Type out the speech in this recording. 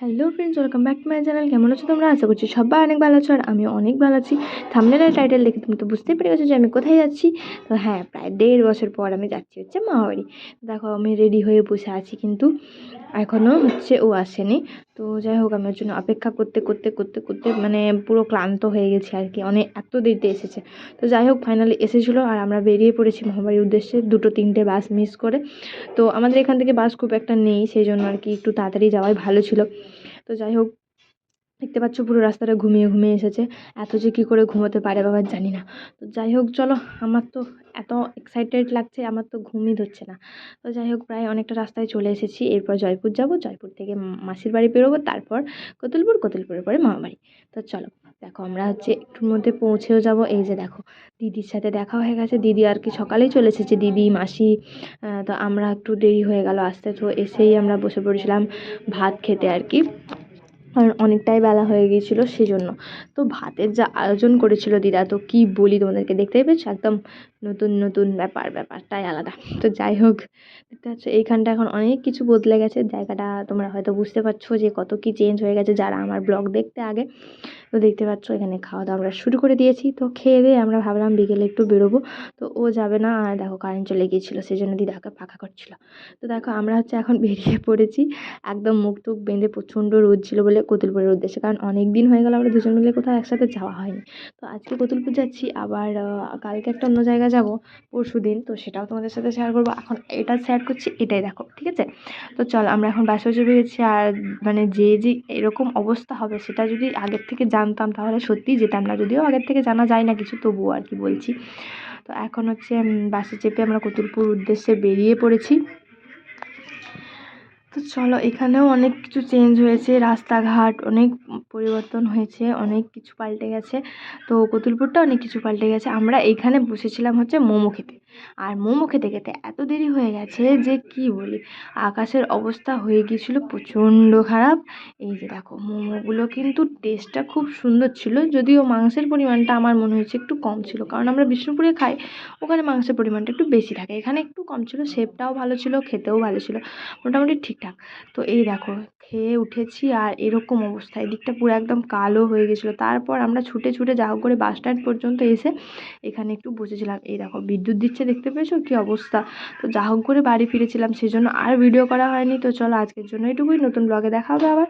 Hello friends, welcome back to my channel. কেমন আছো তোমরা? আশা করছি সবাই অনেক ভালো আছো আর আমিও অনেক ভালো আছি। থাম্বনেল আর টাইটেল দেখে তুমি তো বুঝতেই পেরে গেছো যে আমি কোথায় যাচ্ছি। তো হ্যাঁ, প্রায় 1.5 বছর পর আমি যাচ্ছি হচ্ছে মামাবাড়ি। দেখো আমি রেডি হয়ে বসে আছি, কিন্তু এখনও হচ্ছে ও আসেনি। তো যাই হোক, আমি ওর জন্য অপেক্ষা করতে করতে করতে করতে মানে পুরো ক্লান্ত হয়ে গেছি আর কি, এত দেরিতে এসেছে। তো যাই হোক, ফাইনালি এসেছিলো আর আমরা বেরিয়ে পড়েছি মামাবাড়ির উদ্দেশ্যে, 2-3টে বাস মিস করে। তো আমাদের এখান থেকে বাস খুব একটা নেই, সেই জন্য আর কি একটু তাড়াতাড়ি যাওয়াই ভালো ছিল। তো যাই হোক, দেখতে পাচ্ছ পুরো রাস্তাটা ঘুমিয়ে ঘুমিয়ে এসেছে। এত যে কী করে ঘুমোতে পারে বাবা জানি না। তো যাই হোক চলো, আমার তো এত এক্সাইটেড লাগছে, আমার তো ঘুমই ধরছে না। তো যাই হোক, প্রায় অনেকটা রাস্তায় চলে এসেছি। এরপর জয়পুর যাব, জয়পুর থেকে মাসির বাড়ি বেরোবো, তারপর কতুলপুর, কতুলপুরের পরে মামাবাড়ি। তো চলো, দেখো আমরা হচ্ছে একটুর মধ্যে পৌঁছেও যাব। এই যে দেখো, দিদির সাথে দেখা হয়ে গেছে। দিদি আর কি সকালেই চলে এসেছে, দিদি মাসি। তো আমরা একটু দেরি হয়ে গেল আসতে, তো এসেই আমরা বসে পড়েছিলাম ভাত খেতে আর কি, কারণ অনেকটাই বেলা হয়ে গিয়েছিলো সেই জন্য। তো ভাতের যা আয়োজন করেছিল দিদা, তো কি বলি তোমাদেরকে, দেখতেই পেয়েছো একদম নতুন নতুন ব্যাপারটাই আলাদা। তো যাই হোক, দেখতে পাচ্ছ এইখানটা এখন অনেক কিছু বদলে গেছে, জায়গাটা তোমরা হয়তো বুঝতে পারছো যে কত কি চেঞ্জ হয়ে গেছে যারা আমার ব্লগ দেখতে আগে। তো দেখতে পাচ্ছ এখানে খাওয়া দাওয়া আমরা শুরু করে দিয়েছি। তো খেয়ে দিয়ে আমরা ভাবলাম বিকেলে একটু বেরোবো। তো ও যাবে না, আর দেখো কারেন্ট চলে গিয়েছিলো, সেই জন্য দিদাকে ফাঁকা করছিল। তো দেখো আমরা হচ্ছে এখন বেরিয়ে পড়েছি, একদম মুখ টুক বেঁধে, প্রচণ্ড রোদ ছিল বলে কতুলপুরের উদ্দেশ্যে, কারণ অনেক দিন হয়ে গেল আমরা দুজন মিলে কোথাও একসাথে যাওয়া হয়নি। তো আজকে কতুলপুর যাচ্ছি, আবার কালকে একটা অন্য জায়গায় যাব পরশুদিন, তো সেটাও তোমাদের সাথে শেয়ার করবো। এখন এটা শেয়ার করছি, এটাই দেখো, ঠিক আছে? তো চল, আমরা এখন বাসে চেপে গেছি। আর মানে যে এরকম অবস্থা হবে সেটা যদি আগের থেকে জানতাম তাহলে সত্যিই যেতাম না, যদিও আগের থেকে জানা যায় না কিছু, তবুও আর কি বলছি। তো এখন হচ্ছে বাসে চেপে আমরা কতুলপুর উদ্দেশ্যে বেরিয়ে পড়েছি। তো চলো, এখানেও অনেক কিছু চেঞ্জ হয়েছে, রাস্তাঘাট অনেক পরিবর্তন হয়েছে, অনেক কিছু পাল্টে গেছে। তো কতুলপুরটা অনেক কিছু পাল্টে গেছে। আমরা এইখানে বসেছিলাম হচ্ছে মোমো খেতে, আর মোমো খেতে খেতে এত দেরি হয়ে গেছে যে কি বলি, আকাশের অবস্থা হয়ে গিয়েছিল প্রচণ্ড খারাপ। এই যে দেখো, মোমোগুলো কিন্তু টেস্টটা খুব সুন্দর ছিল, যদিও মাংসের পরিমাণটা আমার মনে হয়েছে একটু কম ছিল, কারণ আমরা বিষ্ণুপুরে খাই, ওখানে মাংসের পরিমাণটা একটু বেশি থাকে, এখানে একটু কম ছিল। শেপটাও ভালো ছিল, খেতেও ভালো ছিল, মোটামুটি ঠিকঠাক। তো এই দেখো, খেয়ে উঠেছি আর এরকম অবস্থা, এদিকটা পুরো একদম কালো হয়ে গেছিলো। তারপর আমরা ছুটে ছুটে যা হোক করে বাস স্ট্যান্ড পর্যন্ত এসে এখানে একটু বসেছিলাম। এই দেখো, বিদ্যুৎ দিচ্ছে, দেখতে পেয়েছো কী অবস্থা। তো যা হোক করে বাড়ি ফিরেছিলাম, সেই জন্য আর ভিডিও করা হয়নি। তো চলো, আজকের জন্য এটুকুই, নতুন ব্লগে দেখা হবে আবার।